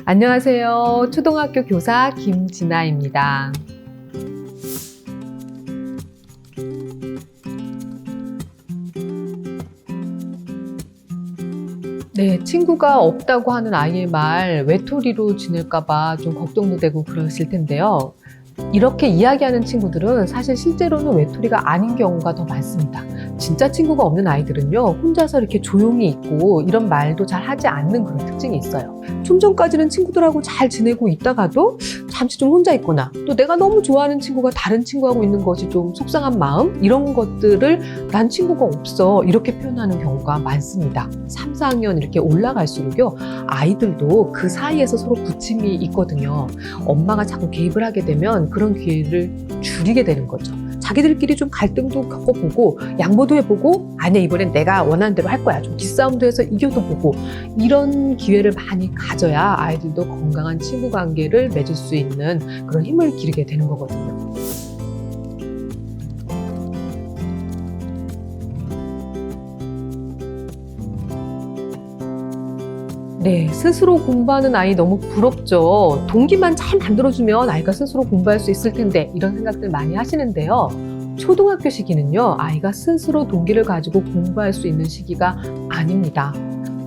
안녕하세요. 초등학교 교사 김진아입니다. 네, 친구가 없다고 하는 아이의 말 외톨이로 지낼까봐 좀 걱정도 되고 그러실 텐데요. 이렇게 이야기하는 친구들은 사실 실제로는 외톨이가 아닌 경우가 더 많습니다. 진짜 친구가 없는 아이들은요, 혼자서 이렇게 조용히 있고 이런 말도 잘 하지 않는 그런 특징이 있어요. 좀 전까지는 친구들하고 잘 지내고 있다가도 잠시 좀 혼자 있거나 또 내가 너무 좋아하는 친구가 다른 친구하고 있는 것이 좀 속상한 마음, 이런 것들을 난 친구가 없어 이렇게 표현하는 경우가 많습니다. 3, 4학년 이렇게 올라갈수록요, 아이들도 그 사이에서 서로 부침이 있거든요. 엄마가 자꾸 개입을 하게 되면 그런 기회를 줄이게 되는 거죠. 자기들끼리 좀 갈등도 겪어보고 양보도 해보고, 아니야 이번엔 내가 원하는 대로 할 거야, 좀 기싸움도 해서 이겨도 보고, 이런 기회를 많이 가져야 아이들도 건강한 친구 관계를 맺을 수 있는 그런 힘을 기르게 되는 거거든요. 네, 스스로 공부하는 아이 너무 부럽죠. 동기만 잘 만들어주면 아이가 스스로 공부할 수 있을 텐데, 이런 생각들 많이 하시는데요. 초등학교 시기는요, 아이가 스스로 동기를 가지고 공부할 수 있는 시기가 아닙니다.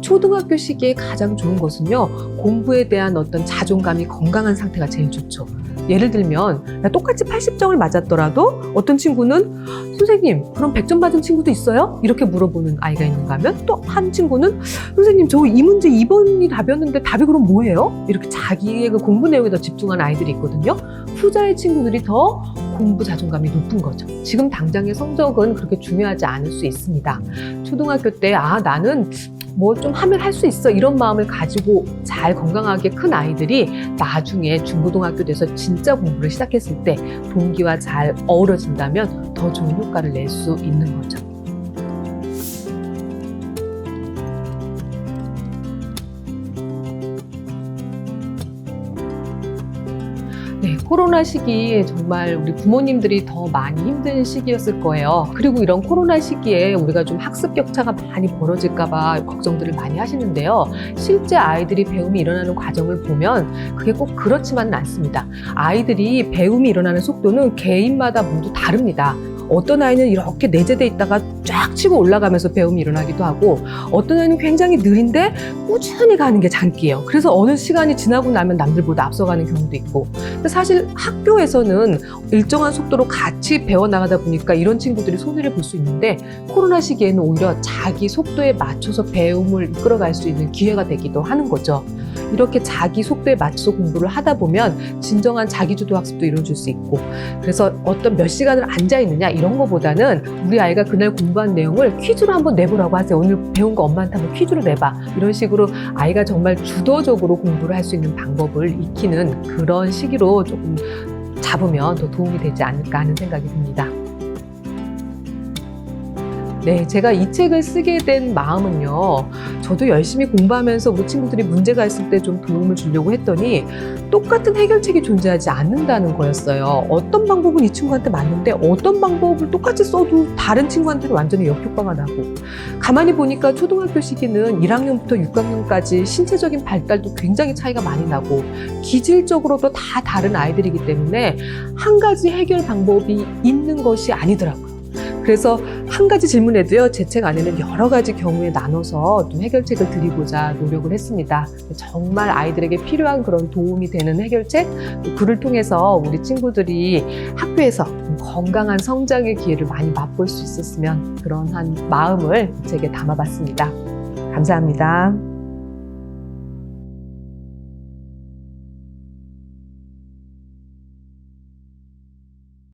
초등학교 시기에 가장 좋은 것은요, 공부에 대한 어떤 자존감이 건강한 상태가 제일 좋죠. 예를 들면 똑같이 80점을 맞았더라도 어떤 친구는 선생님 그럼 100점 맞은 친구도 있어요? 이렇게 물어보는 아이가 있는가 하면, 또 한 친구는 선생님 저 이 문제 2번이 답이었는데 답이 그럼 뭐예요? 이렇게 자기의 그 공부 내용에 더 집중한 아이들이 있거든요. 후자의 친구들이 더 공부 자존감이 높은 거죠. 지금 당장의 성적은 그렇게 중요하지 않을 수 있습니다. 초등학교 때 나는 뭐 좀 하면 할 수 있어, 이런 마음을 가지고 잘 건강하게 큰 아이들이 나중에 중고등학교 돼서 진짜 공부를 시작했을 때 동기와 잘 어우러진다면 더 좋은 효과를 낼 수 있는 거죠. 네, 코로나 시기 정말 우리 부모님들이 더 많이 힘든 시기였을 거예요. 그리고 이런 코로나 시기에 우리가 좀 학습 격차가 많이 벌어질까 봐 걱정들을 많이 하시는데요. 실제 아이들이 배움이 일어나는 과정을 보면 그게 꼭 그렇지만은 않습니다. 아이들이 배움이 일어나는 속도는 개인마다 모두 다릅니다. 어떤 아이는 이렇게 내재돼 있다가 쫙 치고 올라가면서 배움이 일어나기도 하고, 어떤 아이는 굉장히 느린데 꾸준히 가는 게 장기예요. 그래서 어느 시간이 지나고 나면 남들보다 앞서가는 경우도 있고. 근데 사실 학교에서는 일정한 속도로 같이 배워나가다 보니까 이런 친구들이 손해를 볼 수 있는데, 코로나 시기에는 오히려 자기 속도에 맞춰서 배움을 이끌어갈 수 있는 기회가 되기도 하는 거죠. 이렇게 자기 속도에 맞춰서 공부를 하다 보면 진정한 자기주도 학습도 이루어질 수 있고, 그래서 어떤 몇 시간을 앉아있느냐 이런 거보다는 우리 아이가 그날 공부한 내용을 퀴즈로 한번 내보라고 하세요. 오늘 배운 거 엄마한테 한번 퀴즈로 내봐. 이런 식으로 아이가 정말 주도적으로 공부를 할 수 있는 방법을 익히는 그런 시기로 조금 잡으면 더 도움이 되지 않을까 하는 생각이 듭니다. 네, 제가 이 책을 쓰게 된 마음은요, 저도 열심히 공부하면서 우리 친구들이 문제가 있을 때 좀 도움을 주려고 했더니 똑같은 해결책이 존재하지 않는다는 거였어요. 어떤 방법은 이 친구한테 맞는데 어떤 방법을 똑같이 써도 다른 친구한테는 완전히 역효과가 나고, 가만히 보니까 초등학교 시기는 1학년부터 6학년까지 신체적인 발달도 굉장히 차이가 많이 나고 기질적으로도 다 다른 아이들이기 때문에 한 가지 해결 방법이 있는 것이 아니더라고요. 그래서 한 가지 질문에도요, 제 책 안에는 여러 가지 경우에 나눠서 또 해결책을 드리고자 노력을 했습니다. 정말 아이들에게 필요한 그런 도움이 되는 해결책, 글을 통해서 우리 친구들이 학교에서 건강한 성장의 기회를 많이 맛볼 수 있었으면, 그런 한 마음을 이 책에 담아봤습니다. 감사합니다.